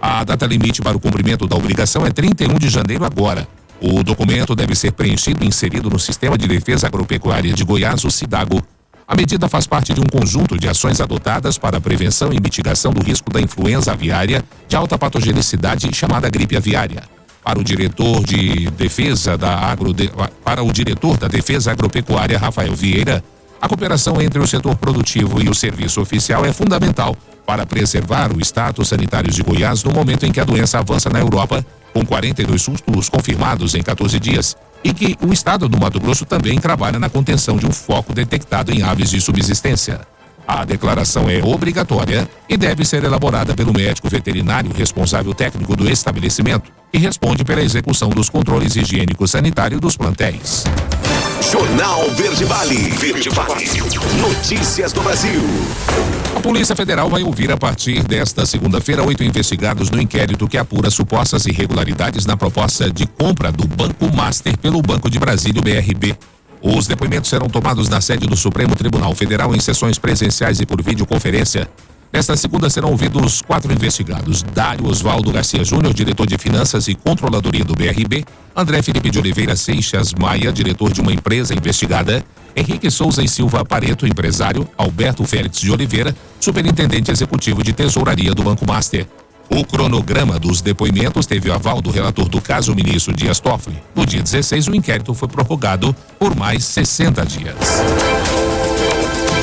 A data limite para o cumprimento da obrigação é 31 de janeiro agora. O documento deve ser preenchido e inserido no Sistema de Defesa Agropecuária de Goiás, o SIDAGO. A medida faz parte de um conjunto de ações adotadas para a prevenção e mitigação do risco da influenza aviária de alta patogenicidade chamada gripe aviária. Para o diretor da Defesa Agropecuária, Rafael Vieira, a cooperação entre o setor produtivo e o serviço oficial é fundamental para preservar o status sanitário de Goiás no momento em que a doença avança na Europa, com 42 surtos confirmados em 14 dias, e que o estado do Mato Grosso também trabalha na contenção de um foco detectado em aves de subsistência. A declaração é obrigatória e deve ser elaborada pelo médico veterinário responsável técnico do estabelecimento, que responde pela execução dos controles higiênico-sanitários dos plantéis. Jornal Verde Vale. Notícias do Brasil. A Polícia Federal vai ouvir a partir desta segunda-feira 8 investigados no inquérito que apura supostas irregularidades na proposta de compra do Banco Master pelo Banco de Brasília, o BRB. Os depoimentos serão tomados na sede do Supremo Tribunal Federal em sessões presenciais e por videoconferência. Nesta segunda serão ouvidos 4 investigados: Dário Osvaldo Garcia Júnior, diretor de Finanças e Controladoria do BRB, André Felipe de Oliveira Seixas Maia, diretor de uma empresa investigada, Henrique Souza e Silva Pareto, empresário, Alberto Félix de Oliveira, superintendente executivo de tesouraria do Banco Master. O cronograma dos depoimentos teve o aval do relator do caso, o ministro Dias Toffoli. No dia 16, o inquérito foi prorrogado por mais 60 dias.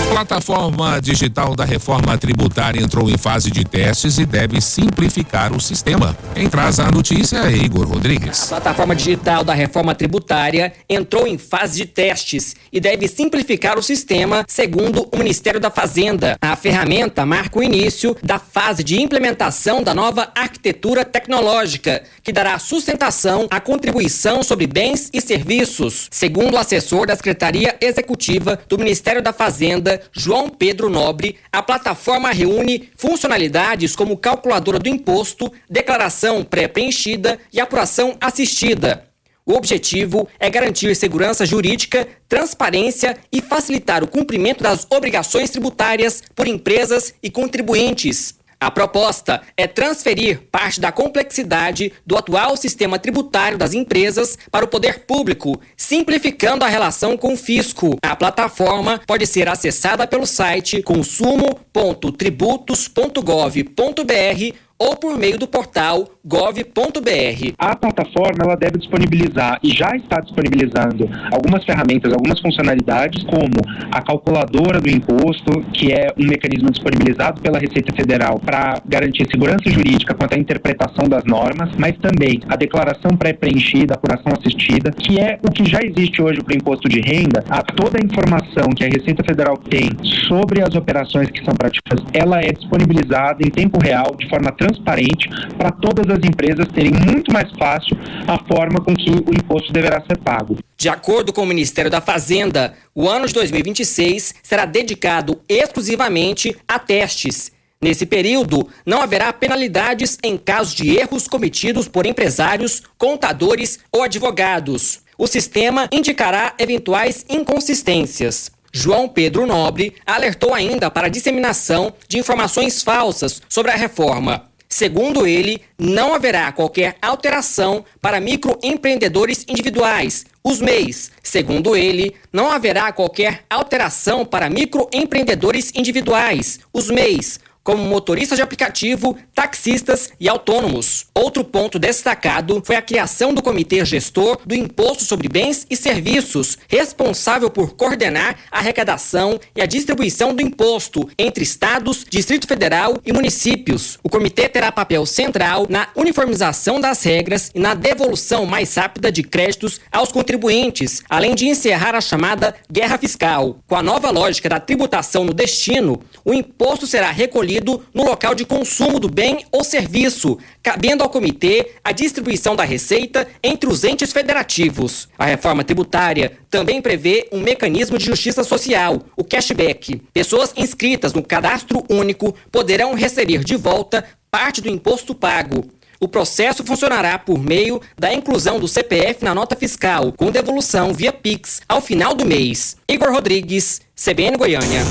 Plataforma digital da reforma tributária entrou em fase de testes e deve simplificar o sistema. Quem traz a notícia é Igor Rodrigues. A plataforma digital da reforma tributária entrou em fase de testes e deve simplificar o sistema, segundo o Ministério da Fazenda. A ferramenta marca o início da fase de implementação da nova arquitetura tecnológica, que dará sustentação à contribuição sobre bens e serviços. Segundo o assessor da Secretaria Executiva do Ministério da Fazenda, João Pedro Nobre, a plataforma reúne funcionalidades como calculadora do imposto, declaração pré-preenchida e apuração assistida. O objetivo é garantir segurança jurídica, transparência e facilitar o cumprimento das obrigações tributárias por empresas e contribuintes. A proposta é transferir parte da complexidade do atual sistema tributário das empresas para o poder público, simplificando a relação com o fisco. A plataforma pode ser acessada pelo site consumo.tributos.gov.br ou por meio do portal gov.br. A plataforma ela deve disponibilizar e já está disponibilizando algumas ferramentas, algumas funcionalidades, como a calculadora do imposto, que é um mecanismo disponibilizado pela Receita Federal para garantir segurança jurídica quanto à interpretação das normas, mas também a declaração pré-preenchida, apuração assistida, que é o que já existe hoje para o imposto de renda. Toda a informação que a Receita Federal tem sobre as operações que são praticadas, ela é disponibilizada em tempo real, de forma transparente, para todas as empresas terem muito mais fácil a forma com que o imposto deverá ser pago. De acordo com o Ministério da Fazenda, o ano de 2026 será dedicado exclusivamente a testes. Nesse período, não haverá penalidades em caso de erros cometidos por empresários, contadores ou advogados. O sistema indicará eventuais inconsistências. João Pedro Nobre alertou ainda para a disseminação de informações falsas sobre a reforma. Segundo ele, não haverá qualquer alteração para microempreendedores individuais, os MEIs. Segundo ele, não haverá qualquer alteração para microempreendedores individuais, os MEIs, como motoristas de aplicativo, taxistas e autônomos. Outro ponto destacado foi a criação do Comitê Gestor do Imposto sobre Bens e Serviços, responsável por coordenar a arrecadação e a distribuição do imposto entre estados, Distrito Federal e municípios. O comitê terá papel central na uniformização das regras e na devolução mais rápida de créditos aos contribuintes, além de encerrar a chamada guerra fiscal. Com a nova lógica da tributação no destino, o imposto será recolhido no local de consumo do bem ou serviço, cabendo ao comitê a distribuição da receita entre os entes federativos. A reforma tributária também prevê um mecanismo de justiça social, o cashback. Pessoas inscritas no cadastro único poderão receber de volta parte do imposto pago. O processo funcionará por meio da inclusão do CPF na nota fiscal, com devolução via Pix ao final do mês. Igor Rodrigues, CBN Goiânia.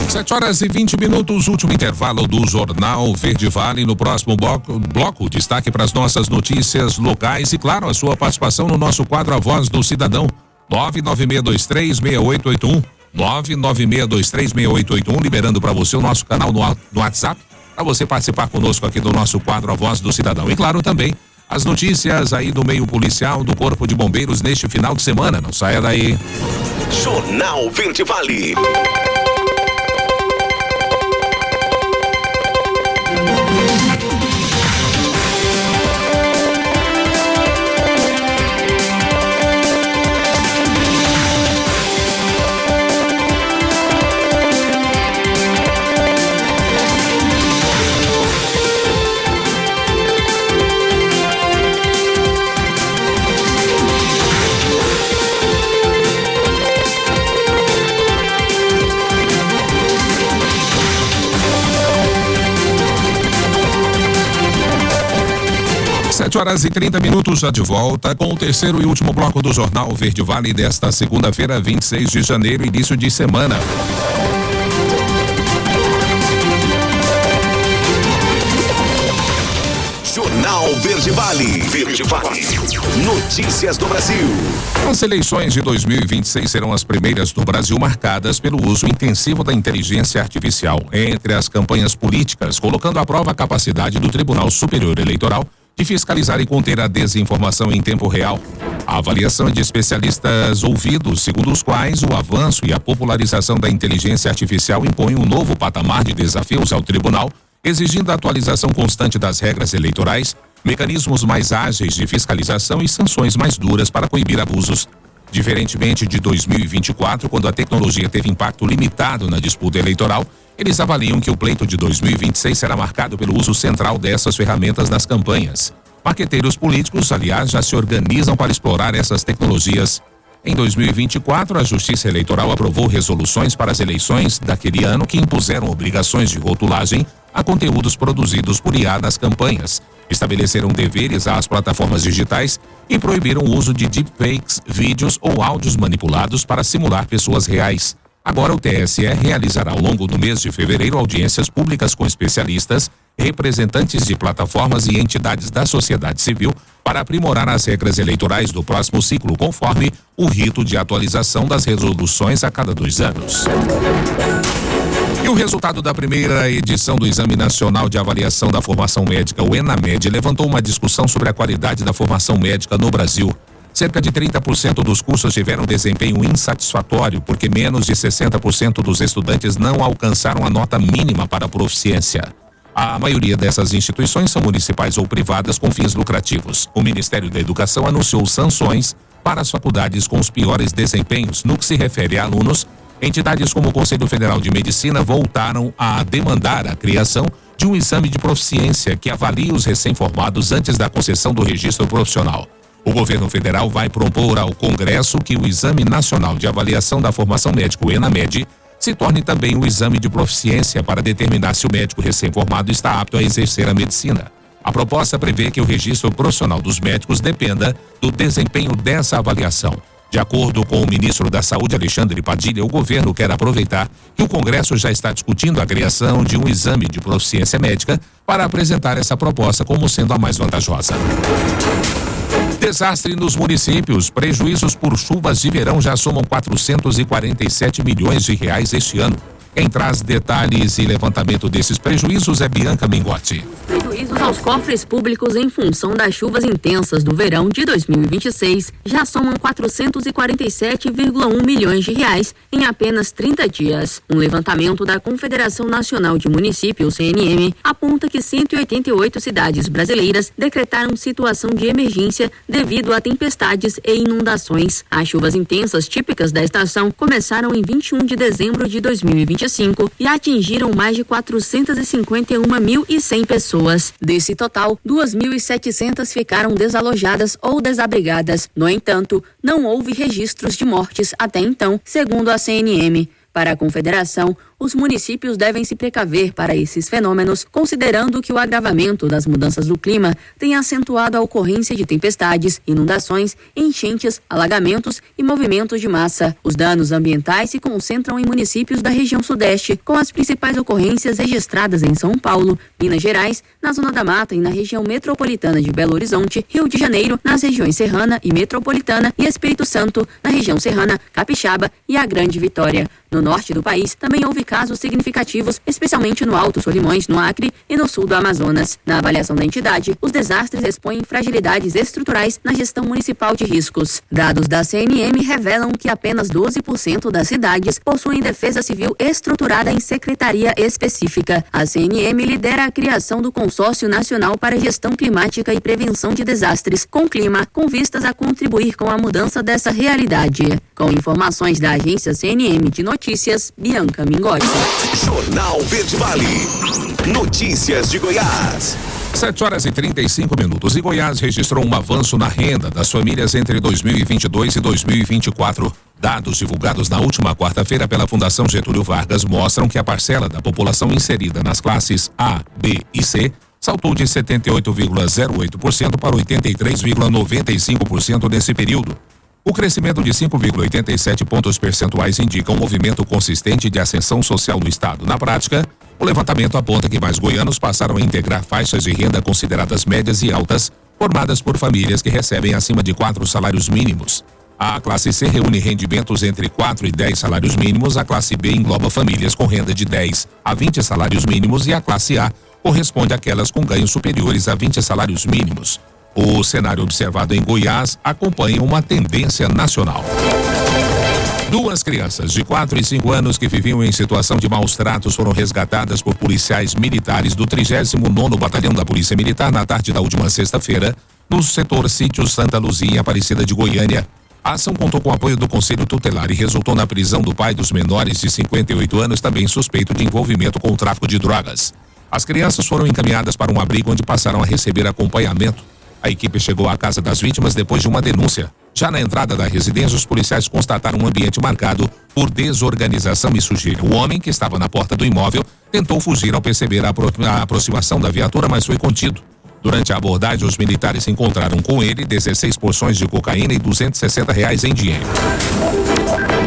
7h20, último intervalo do Jornal Verde Vale. No próximo bloco, destaque para as nossas notícias locais e, claro, a sua participação no nosso quadro A Voz do Cidadão. 996236881. 996236881, liberando para você o nosso canal no WhatsApp, para você participar conosco aqui do nosso quadro A Voz do Cidadão. E, claro, também as notícias aí do meio policial, do Corpo de Bombeiros neste final de semana. Não saia daí. Jornal Verde Vale. Horas e 30 minutos, já de volta com o terceiro e último bloco do Jornal Verde Vale desta segunda-feira, 26 de janeiro, início de semana. Jornal Verde Vale. Verde Vale. Notícias do Brasil. As eleições de 2026 serão as primeiras do Brasil marcadas pelo uso intensivo da inteligência artificial entre as campanhas políticas, colocando à prova a capacidade do Tribunal Superior Eleitoral de fiscalizar e conter a desinformação em tempo real. A avaliação é de especialistas ouvidos, segundo os quais o avanço e a popularização da inteligência artificial impõem um novo patamar de desafios ao tribunal, exigindo a atualização constante das regras eleitorais, mecanismos mais ágeis de fiscalização e sanções mais duras para coibir abusos. Diferentemente de 2024, quando a tecnologia teve impacto limitado na disputa eleitoral, eles avaliam que o pleito de 2026 será marcado pelo uso central dessas ferramentas nas campanhas. Marqueteiros políticos, aliás, já se organizam para explorar essas tecnologias. Em 2024, a Justiça Eleitoral aprovou resoluções para as eleições daquele ano que impuseram obrigações de rotulagem a conteúdos produzidos por IA nas campanhas, estabeleceram deveres às plataformas digitais e proibiram o uso de deepfakes, vídeos ou áudios manipulados para simular pessoas reais. Agora o TSE realizará ao longo do mês de fevereiro audiências públicas com especialistas, representantes de plataformas e entidades da sociedade civil para aprimorar as regras eleitorais do próximo ciclo, conforme o rito de atualização das resoluções a cada 2 anos. E o resultado da primeira edição do Exame Nacional de Avaliação da Formação Médica, o ENAMED, levantou uma discussão sobre a qualidade da formação médica no Brasil. Cerca de 30% dos cursos tiveram desempenho insatisfatório, porque menos de 60% dos estudantes não alcançaram a nota mínima para a proficiência. A maioria dessas instituições são municipais ou privadas com fins lucrativos. O Ministério da Educação anunciou sanções para as faculdades com os piores desempenhos. No que se refere a alunos, entidades como o Conselho Federal de Medicina voltaram a demandar a criação de um exame de proficiência que avalie os recém-formados antes da concessão do registro profissional. O governo federal vai propor ao Congresso que o Exame Nacional de Avaliação da Formação Médica, o ENAMED, se torne também o exame de proficiência para determinar se o médico recém-formado está apto a exercer a medicina. A proposta prevê que o registro profissional dos médicos dependa do desempenho dessa avaliação. De acordo com o ministro da Saúde, Alexandre Padilha, o governo quer aproveitar que o Congresso já está discutindo a criação de um exame de proficiência médica para apresentar essa proposta como sendo a mais vantajosa. Desastre nos municípios. Prejuízos por chuvas de verão já somam 447 milhões de reais este ano. Quem traz detalhes e levantamento desses prejuízos é Bianca Mingotti. Prejuízos aos cofres públicos em função das chuvas intensas do verão de 2026 já somam 447,1 milhões de reais em apenas 30 dias. Um levantamento da Confederação Nacional de Municípios, CNM, aponta que 188 cidades brasileiras decretaram situação de emergência devido a tempestades e inundações. As chuvas intensas típicas da estação começaram em 21 de dezembro de 2025 e atingiram mais de 451.100 pessoas. Desse total, 2.700 ficaram desalojadas ou desabrigadas. No entanto, não houve registros de mortes até então, segundo a CNM. Para a Confederação, os municípios devem se precaver para esses fenômenos, considerando que o agravamento das mudanças do clima tem acentuado a ocorrência de tempestades, inundações, enchentes, alagamentos e movimentos de massa. Os danos ambientais se concentram em municípios da região sudeste, com as principais ocorrências registradas em São Paulo, Minas Gerais, na Zona da Mata e na região metropolitana de Belo Horizonte, Rio de Janeiro, nas regiões Serrana e Metropolitana e Espírito Santo, na região Serrana, Capixaba e a Grande Vitória. No norte do país, também houve casos significativos, especialmente no Alto Solimões, no Acre e no sul do Amazonas. Na avaliação da entidade, os desastres expõem fragilidades estruturais na gestão municipal de riscos. Dados da CNM revelam que apenas 12% das cidades possuem defesa civil estruturada em secretaria específica. A CNM lidera a criação do Consórcio Nacional para Gestão Climática e Prevenção de Desastres com Clima, com vistas a contribuir com a mudança dessa realidade. Com informações da agência CNM de Notícias, Bianca Mingotti. Jornal Verde Vale. Notícias de Goiás. 7h35. E Goiás registrou um avanço na renda das famílias entre 2022 e 2024. Dados divulgados na última quarta-feira pela Fundação Getúlio Vargas mostram que a parcela da população inserida nas classes A, B e C saltou de 78,08% para 83,95% nesse período. O crescimento de 5,87 pontos percentuais indica um movimento consistente de ascensão social no estado. Na prática, o levantamento aponta que mais goianos passaram a integrar faixas de renda consideradas médias e altas, formadas por famílias que recebem acima de 4 salários mínimos. A classe C reúne rendimentos entre 4 e 10 salários mínimos, a classe B engloba famílias com renda de 10 a 20 salários mínimos e a classe A corresponde àquelas com ganhos superiores a 20 salários mínimos. O cenário observado em Goiás acompanha uma tendência nacional. 2 crianças de 4 e 5 anos que viviam em situação de maus tratos foram resgatadas por policiais militares do 39º Batalhão da Polícia Militar na tarde da última sexta-feira, no setor Sítio Santa Luzia, em Aparecida de Goiânia. A ação contou com o apoio do Conselho Tutelar e resultou na prisão do pai dos menores de 58 anos, também suspeito de envolvimento com o tráfico de drogas. As crianças foram encaminhadas para um abrigo onde passaram a receber acompanhamento. A equipe chegou à casa das vítimas depois de uma denúncia. Já na entrada da residência, os policiais constataram um ambiente marcado por desorganização e sujeira. O homem, que estava na porta do imóvel, tentou fugir ao perceber a aproximação da viatura, mas foi contido. Durante a abordagem, os militares encontraram com ele 16 porções de cocaína e R$260 em dinheiro.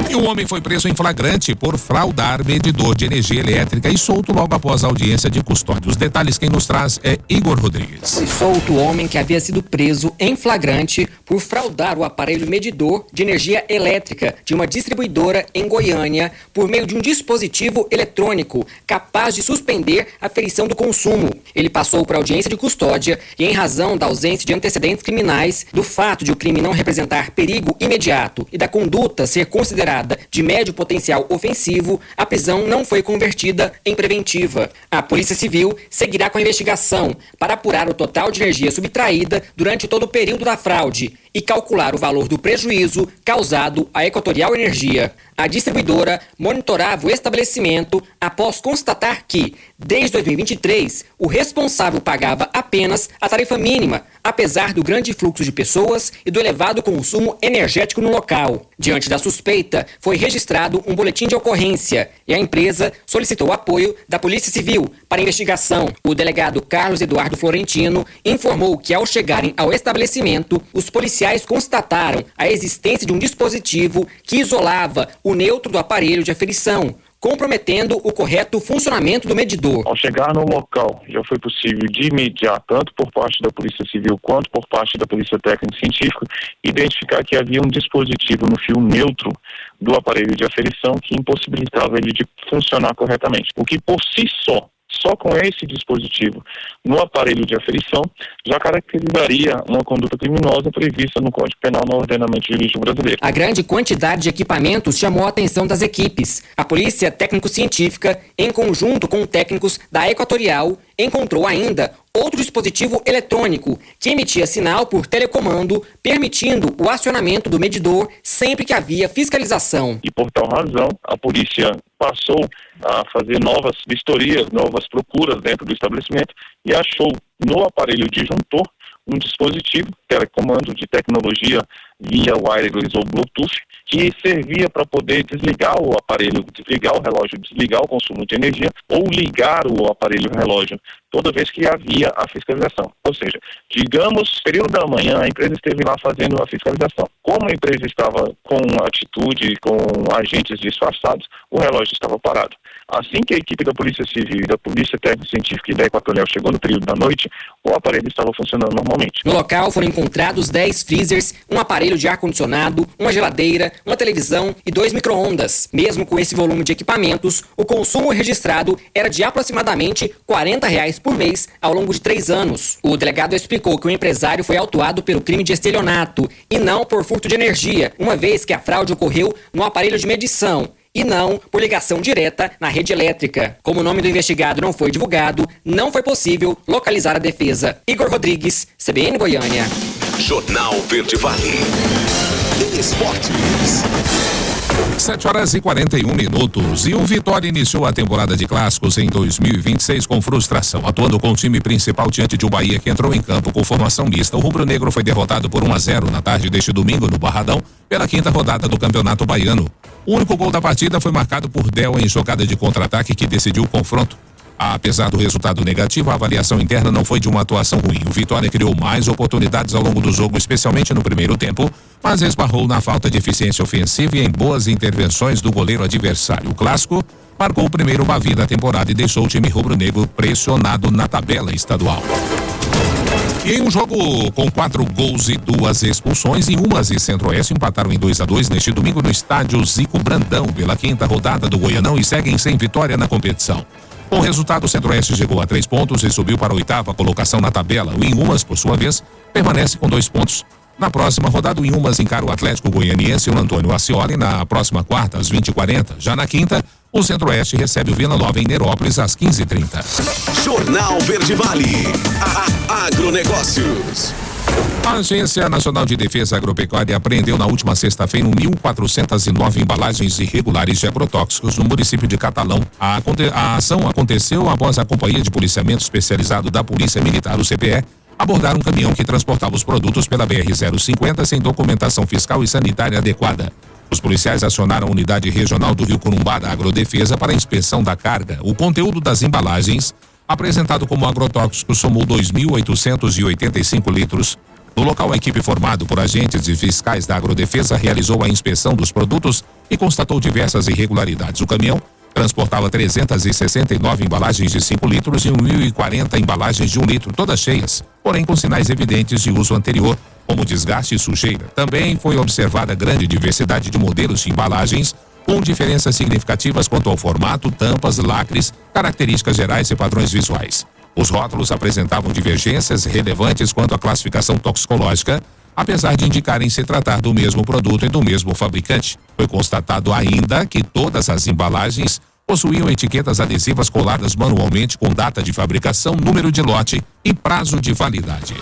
E um homem foi preso em flagrante por fraudar medidor de energia elétrica e solto logo após a audiência de custódia. Os detalhes quem nos traz é Igor Rodrigues. Foi solto o homem que havia sido preso em flagrante por fraudar o aparelho medidor de energia elétrica de uma distribuidora em Goiânia por meio de um dispositivo eletrônico capaz de suspender a aferição do consumo. Ele passou por audiência de custódia e, em razão da ausência de antecedentes criminais, do fato de o crime não representar perigo imediato e da conduta ser considerada de médio potencial ofensivo, a prisão não foi convertida em preventiva. A Polícia Civil seguirá com a investigação para apurar o total de energia subtraída durante todo o período da fraude e calcular o valor do prejuízo causado à Equatorial Energia. A distribuidora monitorava o estabelecimento após constatar que, desde 2023, o responsável pagava apenas a tarifa mínima, apesar do grande fluxo de pessoas e do elevado consumo energético no local. Diante da suspeita, foi registrado um boletim de ocorrência e a empresa solicitou o apoio da Polícia Civil para a investigação. O delegado Carlos Eduardo Florentino informou que, ao chegarem ao estabelecimento, os policiais constataram a existência de um dispositivo que isolava o neutro do aparelho de aferição, comprometendo o correto funcionamento do medidor. Ao chegar no local, já foi possível de imediato, tanto por parte da Polícia Civil quanto por parte da Polícia Técnica e Científica, identificar que havia um dispositivo no fio neutro do aparelho de aferição que impossibilitava ele de funcionar corretamente, o que por si só com esse dispositivo no aparelho de aferição já caracterizaria uma conduta criminosa prevista no Código Penal no ordenamento jurídico brasileiro. A grande quantidade de equipamentos chamou a atenção das equipes. A Polícia Técnico-Científica, em conjunto com técnicos da Equatorial, encontrou ainda outro dispositivo eletrônico que emitia sinal por telecomando, permitindo o acionamento do medidor sempre que havia fiscalização. E por tal razão, a polícia passou a fazer novas vistorias, novas procuras dentro do estabelecimento e achou no aparelho disjuntor um dispositivo, telecomando de tecnologia via wireless ou Bluetooth, que servia para poder desligar o aparelho, desligar o relógio, desligar o consumo de energia ou ligar o aparelho relógio toda vez que havia a fiscalização. Ou seja, digamos, período da manhã, a empresa esteve lá fazendo a fiscalização. Como a empresa estava com atitude, com agentes disfarçados, o relógio estava parado. Assim que a equipe da Polícia Civil, da Polícia Técnico-Científica e da Equatorial chegou no período da noite, o aparelho estava funcionando normalmente. No local foram encontrados 10 freezers, um aparelho de ar-condicionado, uma geladeira, uma televisão e 2 micro-ondas. Mesmo com esse volume de equipamentos, o consumo registrado era de aproximadamente R$40 por mês ao longo de 3 anos. O delegado explicou que o empresário foi autuado pelo crime de estelionato e não por furto de energia, uma vez que a fraude ocorreu no aparelho de medição e não por ligação direta na rede elétrica. Como o nome do investigado não foi divulgado, não foi possível localizar a defesa. Igor Rodrigues, CBN Goiânia. Jornal Verde Vale. Esportes. 7h41. E o Vitória iniciou a temporada de clássicos em 2026 com frustração, atuando com o time principal diante de um Bahia que entrou em campo com formação mista. O rubro-negro foi derrotado por 1-0 na tarde deste domingo no Barradão pela 5ª rodada do Campeonato Baiano. O único gol da partida foi marcado por Del em jogada de contra-ataque que decidiu o confronto. Apesar do resultado negativo, a avaliação interna não foi de uma atuação ruim. O Vitória criou mais oportunidades ao longo do jogo, especialmente no primeiro tempo, mas esbarrou na falta de eficiência ofensiva e em boas intervenções do goleiro adversário. O clássico marcou o primeiro Bavi da temporada e deixou o time rubro-negro pressionado na tabela estadual. E em um jogo com 4 gols e 2 expulsões, Inhumas e Centro-Oeste empataram em 2-2 neste domingo no estádio Zico Brandão pela 5ª rodada do Goianão e seguem sem vitória na competição. Com o resultado, o Centro-Oeste chegou a 3 pontos e subiu para a 8ª colocação na tabela. O Inhumas, por sua vez, permanece com 2 pontos. Na próxima rodada, o Inhumas encara o Atlético Goianiense e o Antônio Ascioli na próxima quarta, às 20h40. Já na quinta, o Centro-Oeste recebe o Vila Nova em Nerópolis, às 15h30. Jornal Verde Vale. Agronegócios. A Agência Nacional de Defesa Agropecuária apreendeu na última sexta-feira 1.409 embalagens irregulares de agrotóxicos no município de Catalão. A ação aconteceu após a Companhia de Policiamento Especializado da Polícia Militar, o CPE, abordar um caminhão que transportava os produtos pela BR-050 sem documentação fiscal e sanitária adequada. Os policiais acionaram a Unidade Regional do Rio Corumbá da Agrodefesa para a inspeção da carga. O conteúdo das embalagens, apresentado como agrotóxico, somou 2.885 litros, No local, a equipe formada por agentes e fiscais da Agrodefesa realizou a inspeção dos produtos e constatou diversas irregularidades. O caminhão transportava 369 embalagens de 5 litros e 1.040 embalagens de 1 litro, todas cheias, porém com sinais evidentes de uso anterior, como desgaste e sujeira. Também foi observada grande diversidade de modelos de embalagens, com diferenças significativas quanto ao formato, tampas, lacres, características gerais e padrões visuais. Os rótulos apresentavam divergências relevantes quanto à classificação toxicológica, apesar de indicarem se tratar do mesmo produto e do mesmo fabricante. Foi constatado ainda que todas as embalagens possuíam etiquetas adesivas coladas manualmente com data de fabricação, número de lote e prazo de validade.